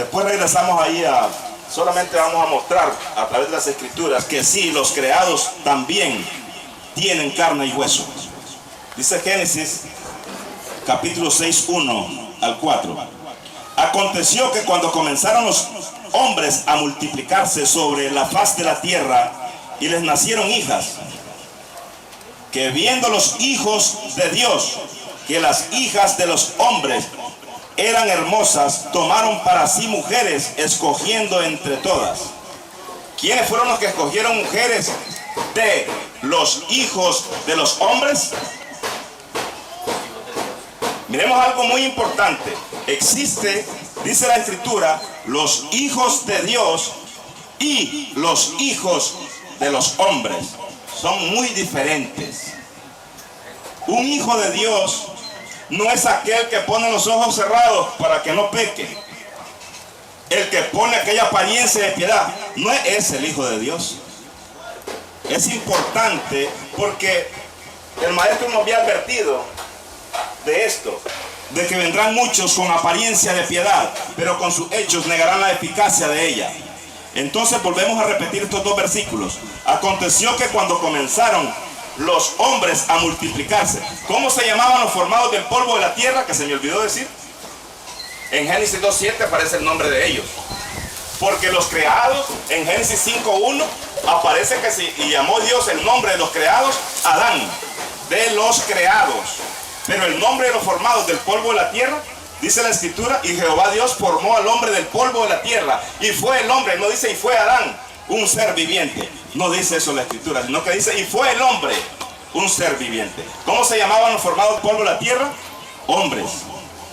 Después regresamos ahí solamente vamos a mostrar a través de las escrituras que sí, los creados también tienen carne y hueso. Dice Génesis capítulo 6, 1 al 4. Aconteció que cuando comenzaron los hombres a multiplicarse sobre la faz de la tierra y les nacieron hijas, que viendo los hijos de Dios que las hijas de los hombres eran hermosas, tomaron para sí mujeres, escogiendo entre todas. ¿Quiénes fueron los que escogieron mujeres de los hijos de los hombres? Miremos algo muy importante. Existe, dice la escritura, los hijos de Dios y los hijos de los hombres. Son muy diferentes. Un hijo de Dios no es aquel que pone los ojos cerrados para que no peque. El que pone aquella apariencia de piedad no es el hijo de Dios. Es importante porque el maestro nos había advertido de esto, de que vendrán muchos con apariencia de piedad, pero con sus hechos negarán la eficacia de ella. Entonces volvemos a repetir estos dos versículos. Aconteció que cuando comenzaron los hombres a multiplicarse, ¿cómo se llamaban los formados del polvo de la tierra? Que se me olvidó decir. En Génesis 2.7 aparece el nombre de ellos. Porque los creados, en Génesis 5.1 aparece que y llamó Dios el nombre de los creados Adán, de los creados. Pero el nombre de los formados del polvo de la tierra, dice la escritura, y Jehová Dios formó al hombre del polvo de la tierra, y fue el hombre, no dice y fue Adán, un ser viviente. No dice eso la escritura, sino que dice y fue el hombre, un ser viviente. ¿Cómo se llamaban los formados del polvo de la tierra? Hombres.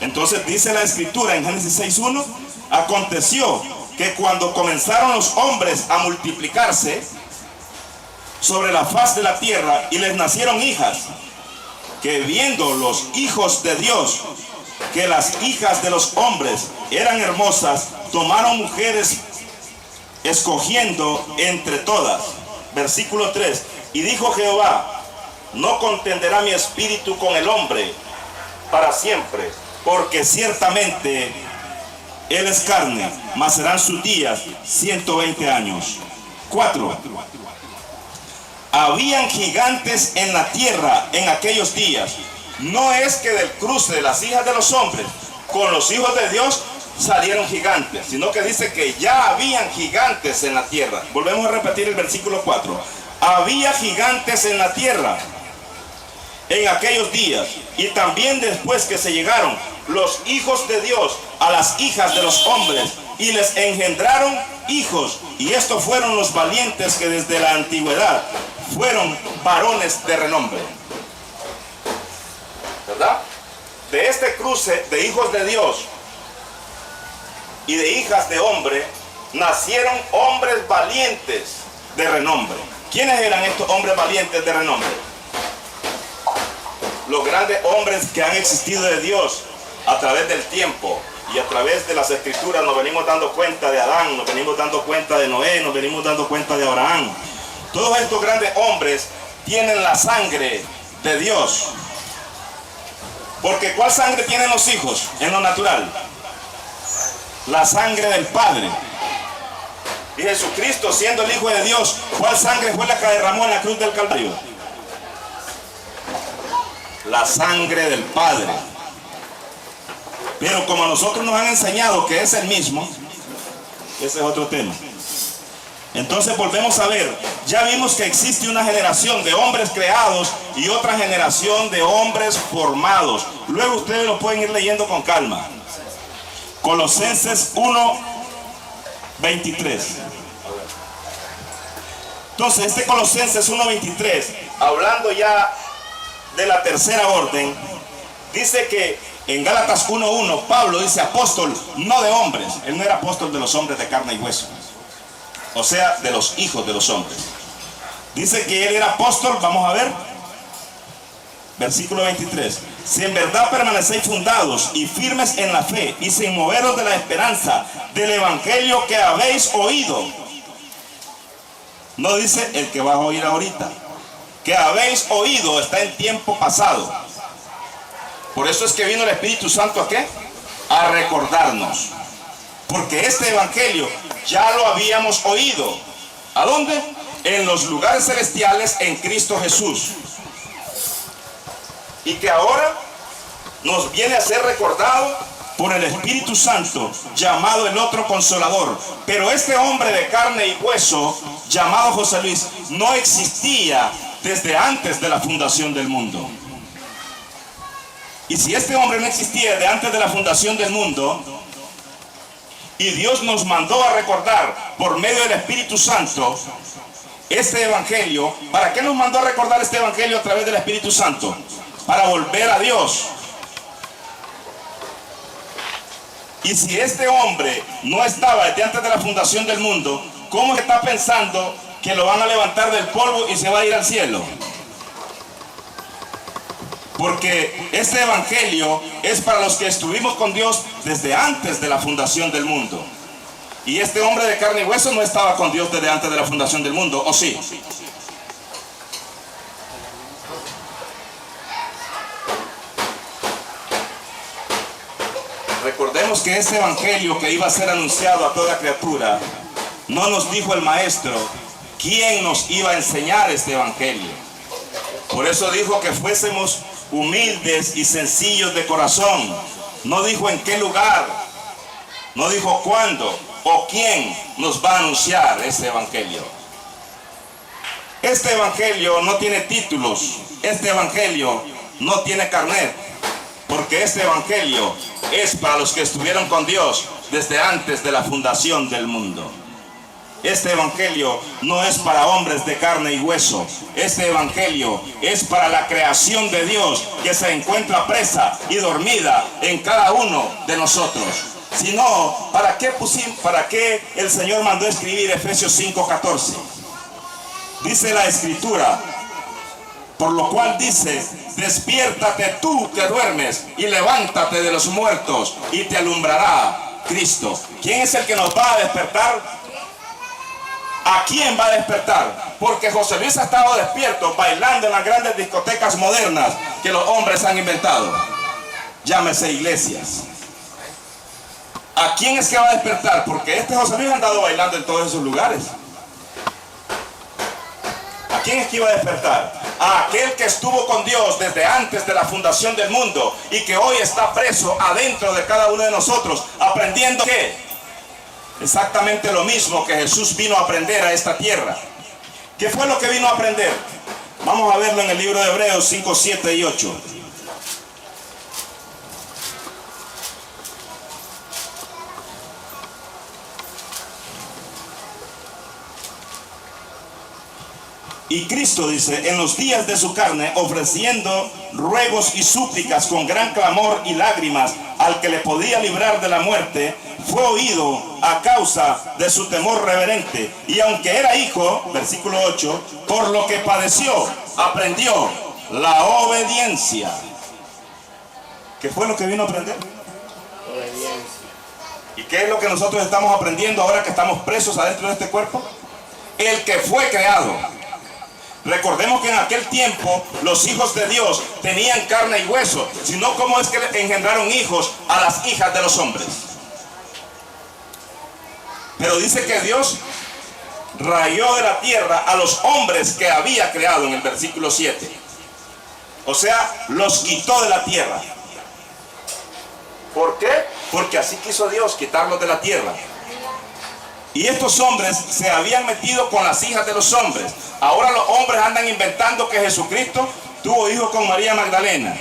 Entonces dice la escritura en Génesis 6.1, aconteció que cuando comenzaron los hombres a multiplicarse sobre la faz de la tierra y les nacieron hijas, que viendo los hijos de Dios que las hijas de los hombres eran hermosas, tomaron mujeres escogiendo entre todas. Versículo 3. Y dijo Jehová, no contenderá mi espíritu con el hombre para siempre, porque ciertamente él es carne, mas serán sus días 120 años. 4. Habían gigantes en la tierra en aquellos días. No es que del cruce de las hijas de los hombres con los hijos de Dios salieron gigantes, sino que dice que ya habían gigantes en la tierra. Volvemos a repetir el versículo 4. Había gigantes en la tierra en aquellos días, y también después que se llegaron los hijos de Dios a las hijas de los hombres y les engendraron hijos, y estos fueron los valientes que desde la antigüedad fueron varones de renombre. ¿Verdad? De este cruce de hijos de Dios y de hijas de hombre nacieron hombres valientes de renombre. ¿Quiénes eran estos hombres valientes de renombre? Los grandes hombres que han existido de Dios a través del tiempo y a través de las escrituras. Nos venimos dando cuenta de Adán, nos venimos dando cuenta de Noé, nos venimos dando cuenta de Abraham. Todos estos grandes hombres tienen la sangre de Dios. Porque ¿cuál sangre tienen los hijos en lo natural? La sangre del Padre. Y Jesucristo, siendo el Hijo de Dios, ¿cuál sangre fue la que derramó en la cruz del Calvario? La sangre del Padre. Pero como a nosotros nos han enseñado que es el mismo, ese es otro tema. Entonces volvemos a ver, ya vimos que existe una generación de hombres creados y otra generación de hombres formados. Luego ustedes lo pueden ir leyendo con calma. Colosenses 1:23. Entonces este Colosenses 1:23, hablando ya de la tercera orden, dice que en Gálatas 1:1 Pablo dice apóstol no de hombres. Él no era apóstol de los hombres de carne y hueso, o sea, de los hijos de los hombres. Dice que él era apóstol, vamos a ver, versículo 23. Si en verdad permanecéis fundados y firmes en la fe y sin moveros de la esperanza del evangelio que habéis oído. No dice el que vas a oír ahorita. Que habéis oído está en tiempo pasado. Por eso es que vino el Espíritu Santo ¿a qué? A recordarnos. Porque este evangelio ya lo habíamos oído. ¿A dónde? En los lugares celestiales en Cristo Jesús. Y que ahora nos viene a ser recordado por el Espíritu Santo, llamado el otro Consolador. Pero este hombre de carne y hueso, llamado José Luis, no existía desde antes de la fundación del mundo. Y si este hombre no existía desde antes de la fundación del mundo, y Dios nos mandó a recordar por medio del Espíritu Santo este evangelio, ¿para qué nos mandó a recordar este evangelio a través del Espíritu Santo? Para volver a Dios. Y si este hombre no estaba desde antes de la fundación del mundo, ¿cómo está pensando que lo van a levantar del polvo y se va a ir al cielo? Porque este evangelio es para los que estuvimos con Dios desde antes de la fundación del mundo. Y este hombre de carne y hueso no estaba con Dios desde antes de la fundación del mundo, ¿o sí? Recordemos que ese evangelio que iba a ser anunciado a toda criatura, no nos dijo el maestro quién nos iba a enseñar este evangelio. Por eso dijo que fuésemos humildes y sencillos de corazón. No dijo en qué lugar, no dijo cuándo o quién nos va a anunciar este evangelio. Este evangelio no tiene títulos, este evangelio no tiene carnet, porque este evangelio es para los que estuvieron con Dios desde antes de la fundación del mundo. Este evangelio no es para hombres de carne y hueso. Este evangelio es para la creación de Dios que se encuentra presa y dormida en cada uno de nosotros. Si no, ¿para qué el Señor mandó escribir Efesios 5:14? Dice la Escritura, por lo cual dice: despiértate tú que duermes y levántate de los muertos y te alumbrará Cristo. ¿Quién es el que nos va a despertar? ¿A quién va a despertar? Porque José Luis ha estado despierto bailando en las grandes discotecas modernas que los hombres han inventado. Llámese iglesias. ¿A quién es que va a despertar? Porque este José Luis ha andado bailando en todos esos lugares. ¿A quién es que iba a despertar? A aquel que estuvo con Dios desde antes de la fundación del mundo y que hoy está preso adentro de cada uno de nosotros, aprendiendo ¿qué? Exactamente lo mismo que Jesús vino a aprender a esta tierra. ¿Qué fue lo que vino a aprender? Vamos a verlo en el libro de Hebreos 5, 7 y 8. Y Cristo dice, en los días de su carne, ofreciendo ruegos y súplicas con gran clamor y lágrimas al que le podía librar de la muerte, fue oído a causa de su temor reverente. Y aunque era hijo, versículo 8, por lo que padeció, aprendió la obediencia. ¿Qué fue lo que vino a aprender? Obediencia. ¿Y qué es lo que nosotros estamos aprendiendo ahora que estamos presos adentro de este cuerpo? El que fue creado. Recordemos que en aquel tiempo los hijos de Dios tenían carne y hueso, sino cómo es que engendraron hijos a las hijas de los hombres. Pero dice que Dios rayó de la tierra a los hombres que había creado en el versículo 7. O sea, los quitó de la tierra. ¿Por qué? Porque así quiso Dios, quitarlos de la tierra. Y estos hombres se habían metido con las hijas de los hombres. Ahora los hombres andan inventando que Jesucristo tuvo hijos con María Magdalena.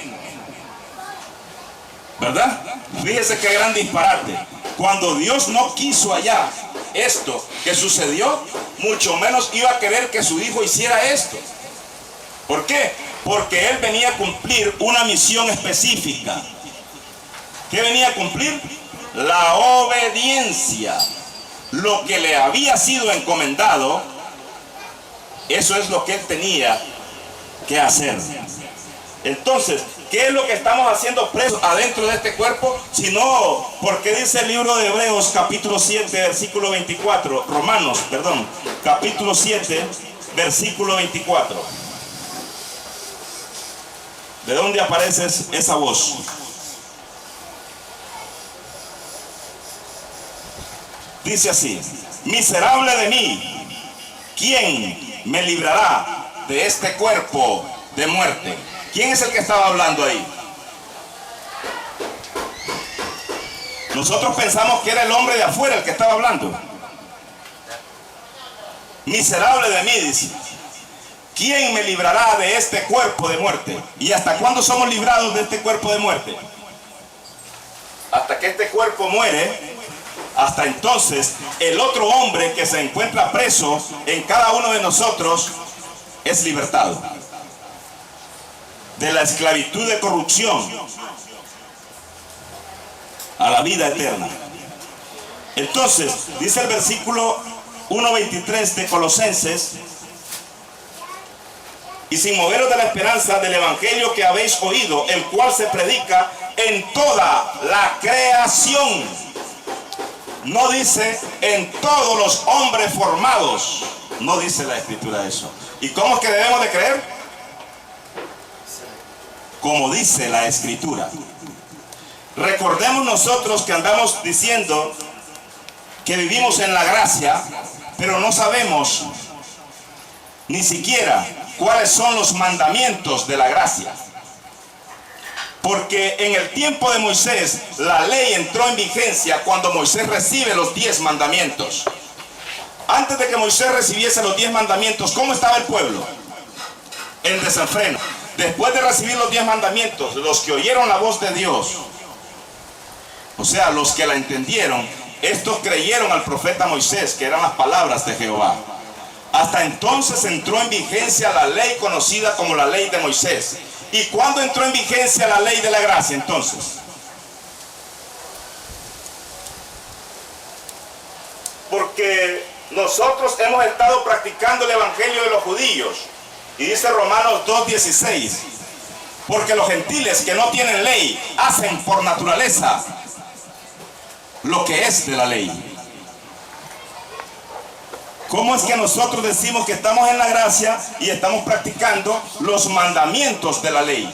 ¿Verdad? Fíjese qué gran disparate. Cuando Dios no quiso allá esto que sucedió, mucho menos iba a querer que su hijo hiciera esto. ¿Por qué? Porque él venía a cumplir una misión específica. ¿Qué venía a cumplir? La obediencia. Lo que le había sido encomendado, eso es lo que él tenía que hacer. Entonces, ¿qué es lo que estamos haciendo presos adentro de este cuerpo? Si no, ¿por qué dice el libro de Hebreos capítulo 7, versículo 24? Romanos, perdón, capítulo 7, versículo 24. ¿De dónde aparece esa voz? dice así: miserable de mí, ¿quién me librará de este cuerpo de muerte? ¿Quién es el que estaba hablando ahí? Nosotros pensamos que era el hombre de afuera el que estaba hablando. Miserable de mí, dice, ¿quién me librará de este cuerpo de muerte? ¿Y hasta cuándo somos librados de este cuerpo de muerte? Hasta que este cuerpo muere. Hasta entonces el otro hombre que se encuentra preso en cada uno de nosotros es libertado de la esclavitud de corrupción a la vida eterna. Entonces dice el versículo 1:23 de Colosenses: y sin moveros de la esperanza del evangelio que habéis oído, el cual se predica en toda la creación. No dice en todos los hombres formados. No dice la escritura eso. ¿Y cómo es que debemos de creer? Como dice la escritura. Recordemos nosotros que andamos diciendo que vivimos en la gracia, pero no sabemos ni siquiera cuáles son los mandamientos de la gracia. Porque en el tiempo de Moisés, la ley entró en vigencia cuando Moisés recibe los 10 mandamientos. Antes de que Moisés recibiese los 10 mandamientos, ¿cómo estaba el pueblo? En desenfreno. Después de recibir los 10 mandamientos, los que oyeron la voz de Dios, o sea, los que la entendieron, estos creyeron al profeta Moisés, que eran las palabras de Jehová. Hasta entonces entró en vigencia la ley conocida como la ley de Moisés. ¿Y cuándo entró en vigencia la ley de la gracia entonces? Porque nosotros hemos estado practicando el evangelio de los judíos. Y dice Romanos 2:16: porque los gentiles que no tienen ley hacen por naturaleza lo que es de la ley. ¿Cómo es que nosotros decimos que estamos en la gracia y estamos practicando los mandamientos de la ley?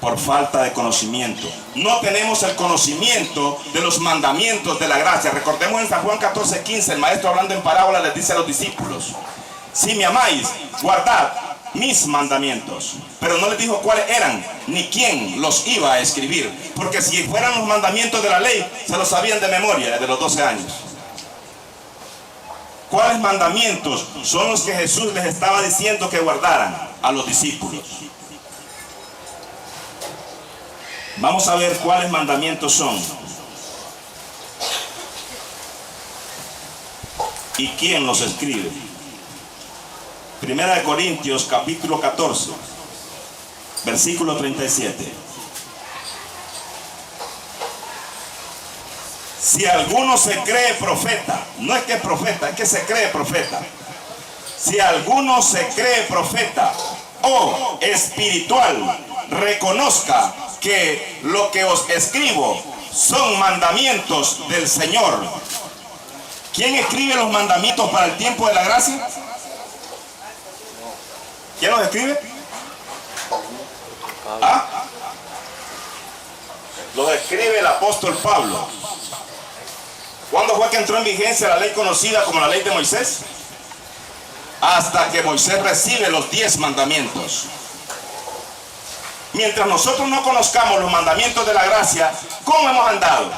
Por falta de conocimiento. No tenemos el conocimiento de los mandamientos de la gracia. Recordemos en San Juan 14:15, el maestro hablando en parábola les dice a los discípulos: si me amáis, guardad mis mandamientos. Pero no les dijo cuáles eran, ni quién los iba a escribir. Porque si fueran los mandamientos de la ley, se los sabían de memoria desde los 12 años. ¿Cuáles mandamientos son los que Jesús les estaba diciendo que guardaran a los discípulos? Vamos a ver cuáles mandamientos son. ¿Y quién los escribe? Primera de Corintios capítulo 14, versículo 37. Si alguno se cree profeta, no es que es profeta, es que se cree profeta. Si alguno se cree profeta o espiritual, reconozca que lo que os escribo son mandamientos del Señor. ¿Quién escribe los mandamientos para el tiempo de la gracia? ¿Quién los escribe? ¿Ah? Los escribe el apóstol Pablo. ¿Cuándo fue que entró en vigencia la ley conocida como la ley de Moisés? Hasta que Moisés recibe los 10 mandamientos. Mientras nosotros no conozcamos los mandamientos de la gracia, ¿cómo hemos andado?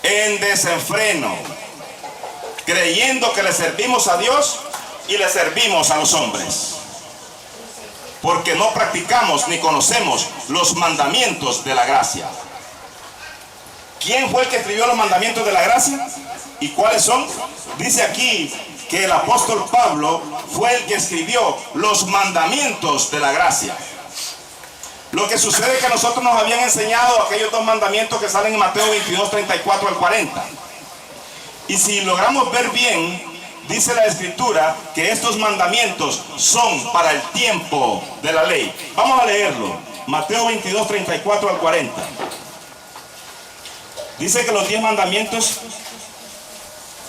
En desenfreno, creyendo que le servimos a Dios y le servimos a los hombres. Porque no practicamos ni conocemos los mandamientos de la gracia. ¿Quién fue el que escribió los mandamientos de la gracia? ¿Y cuáles son? Dice aquí que el apóstol Pablo fue el que escribió los mandamientos de la gracia. Lo que sucede es que nosotros nos habían enseñado aquellos 2 mandamientos que salen en Mateo 22, 34 al 40. Y si logramos ver bien, dice la escritura que estos mandamientos son para el tiempo de la ley. Vamos a leerlo. Mateo 22, 34 al 40. Dice que los 10 mandamientos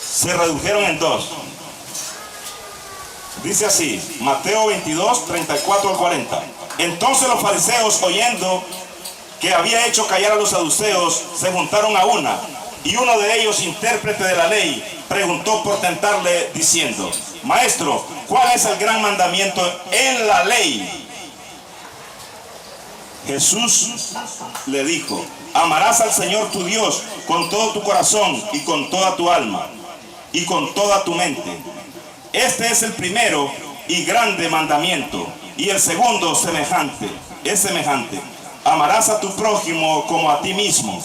se redujeron en 2. Dice así, Mateo 22, 34 al 40. Entonces los fariseos, oyendo que había hecho callar a los saduceos, se juntaron a una Y uno de ellos, intérprete de la ley, preguntó por tentarle diciendo: Maestro, ¿cuál es el gran mandamiento en la ley? Jesús le dijo: amarás al Señor tu Dios con todo tu corazón y con toda tu alma y con toda tu mente. Este es el primero y grande mandamiento. Y el segundo es semejante: amarás a tu prójimo como a ti mismo.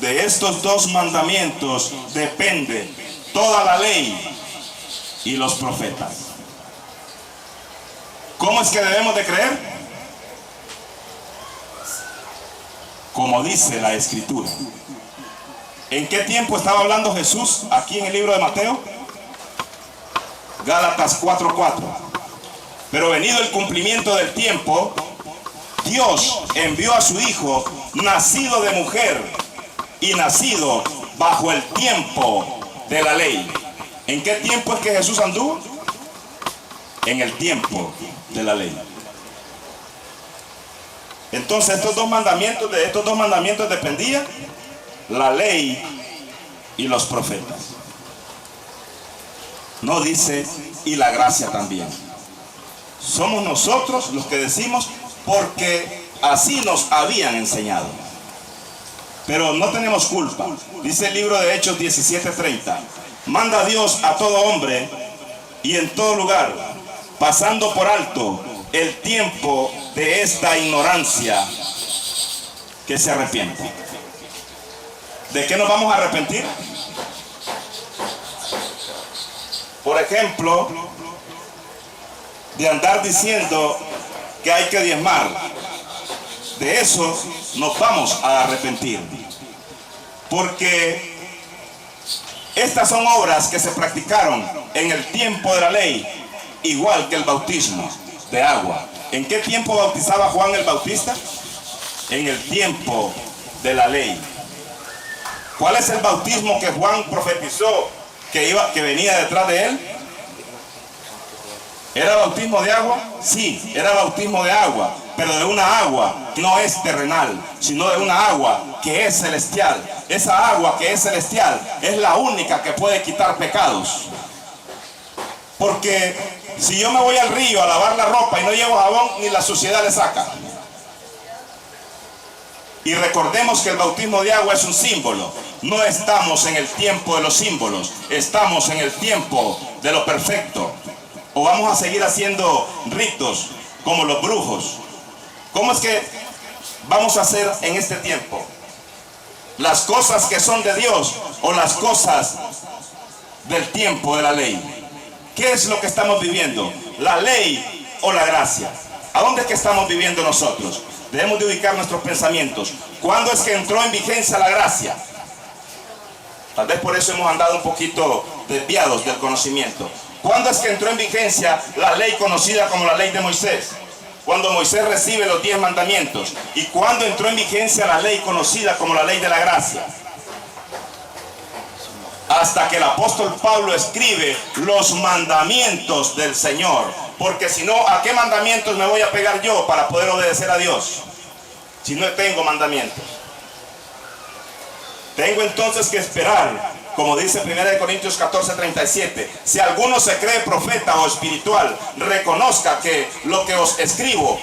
De estos dos mandamientos depende toda la ley y los profetas. ¿Cómo es que debemos de creer? Como dice la Escritura. ¿En qué tiempo estaba hablando Jesús aquí en el libro de Mateo? Gálatas 4:4. Pero venido el cumplimiento del tiempo, Dios envió a su Hijo, nacido de mujer y nacido bajo el tiempo de la ley. ¿En qué tiempo es que Jesús anduvo? En el tiempo de la ley. Entonces de estos dos mandamientos dependía la ley y los profetas. No dice y la gracia también. Somos nosotros los que decimos porque así nos habían enseñado. Pero no tenemos culpa. Dice el libro de Hechos 17:30. Manda a Dios a todo hombre y en todo lugar, pasando por alto el tiempo de esta ignorancia, que se arrepienta. ¿De qué nos vamos a arrepentir? Por ejemplo, de andar diciendo que hay que diezmar. De eso nos vamos a arrepentir. Porque estas son obras que se practicaron en el tiempo de la ley, igual que el bautismo de agua. ¿En qué tiempo bautizaba Juan el Bautista? En el tiempo de la ley. ¿Cuál es el bautismo que Juan profetizó que venía detrás de él? ¿Era bautismo de agua? Sí, era bautismo de agua, pero de una agua que no es terrenal, sino de una agua que es celestial. Esa agua que es celestial es la única que puede quitar pecados. Porque si yo me voy al río a lavar la ropa y no llevo jabón, ni la suciedad le saca. Y recordemos que el bautismo de agua es un símbolo. No estamos en el tiempo de los símbolos, estamos en el tiempo de lo perfecto. ¿O vamos a seguir haciendo ritos como los brujos? ¿Cómo es que vamos a hacer en este tiempo? ¿Las cosas que son de Dios o las cosas del tiempo de la ley? ¿Qué es lo que estamos viviendo? ¿La ley o la gracia? ¿A dónde es que estamos viviendo nosotros? Debemos de ubicar nuestros pensamientos. ¿Cuándo es que entró en vigencia la gracia? Tal vez por eso hemos andado un poquito desviados del conocimiento. ¿Cuándo es que entró en vigencia la ley conocida como la ley de Moisés? Cuando Moisés recibe los 10 mandamientos. ¿Y cuándo entró en vigencia la ley conocida como la ley de la gracia? Hasta que el apóstol Pablo escribe los mandamientos del Señor. Porque si no, ¿a qué mandamientos me voy a pegar yo para poder obedecer a Dios? Si no tengo mandamientos. Tengo entonces que esperar, como dice 1 Corintios 14:37, si alguno se cree profeta o espiritual, reconozca que lo que os escribo